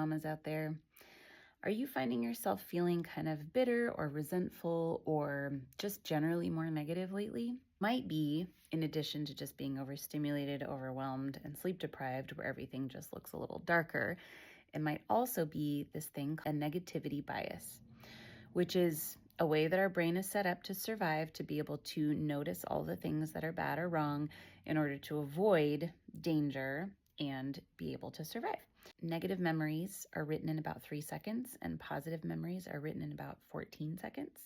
mamas out there. Are you finding yourself feeling kind of bitter or resentful or just generally more negative lately? Might be, in addition to just being overstimulated, overwhelmed, and sleep deprived, where everything just looks a little darker, it might also be this thing, a negativity bias, which is a way that our brain is set up to survive, to be able to notice all the things that are bad or wrong in order to avoid danger and be able to survive. Negative memories are written in about 3 seconds, and positive memories are written in about 14 seconds.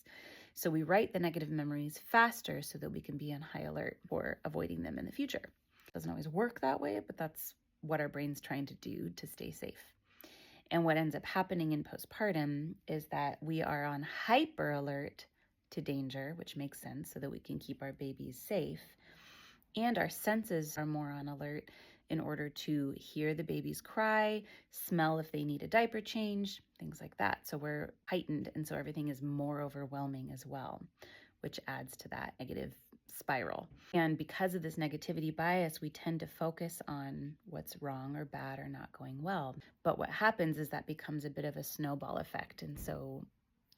So we write the negative memories faster so that we can be on high alert for avoiding them in the future. It doesn't always work that way, but that's what our brain's trying to do to stay safe. And what ends up happening in postpartum is that we are on hyper alert to danger, which makes sense so that we can keep our babies safe. And our senses are more on alert in order to hear the babies cry, smell if they need a diaper change, things like that. So we're heightened, and so everything is more overwhelming as well, which adds to that negative spiral. And because of this negativity bias, we tend to focus on what's wrong or bad or not going well. But what happens is that becomes a bit of a snowball effect. And so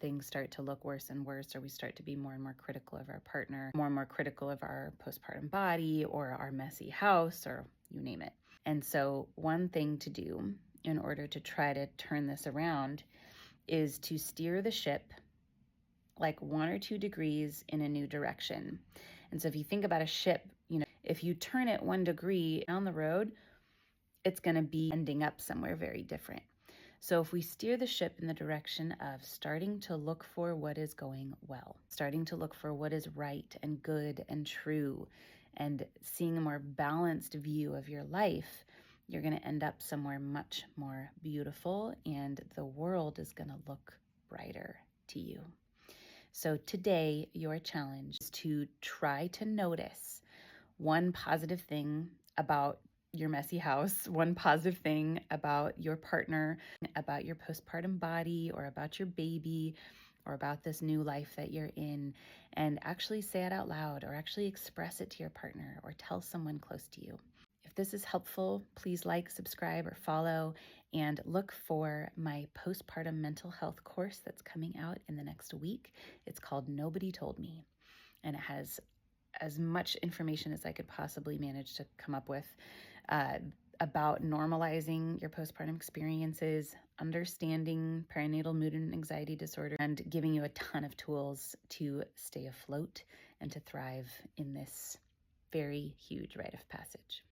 things start to look worse and worse, or we start to be more and more critical of our partner, more and more critical of our postpartum body or our messy house, or you name it. And so one thing to do in order to try to turn this around is to steer the ship like 1 or 2 degrees in a new direction. And so if you think about a ship, if you turn it 1 degree down the road, it's going to be ending up somewhere very different. So if we steer the ship in the direction of starting to look for what is going well, starting to look for what is right and good and true, and seeing a more balanced view of your life, you're going to end up somewhere much more beautiful, and the world is going to look brighter to you. So today, your challenge is to try to notice one positive thing about your messy house, one positive thing about your partner, about your postpartum body, or about your baby, or about this new life that you're in, and actually say it out loud, or actually express it to your partner, or tell someone close to you. If this is helpful, please like, subscribe, or follow, and look for my postpartum mental health course that's coming out in the next week. It's called Nobody Told Me, and it has as much information as I could possibly manage to come up with about normalizing your postpartum experiences, understanding perinatal mood and anxiety disorder, and giving you a ton of tools to stay afloat and to thrive in this very huge rite of passage.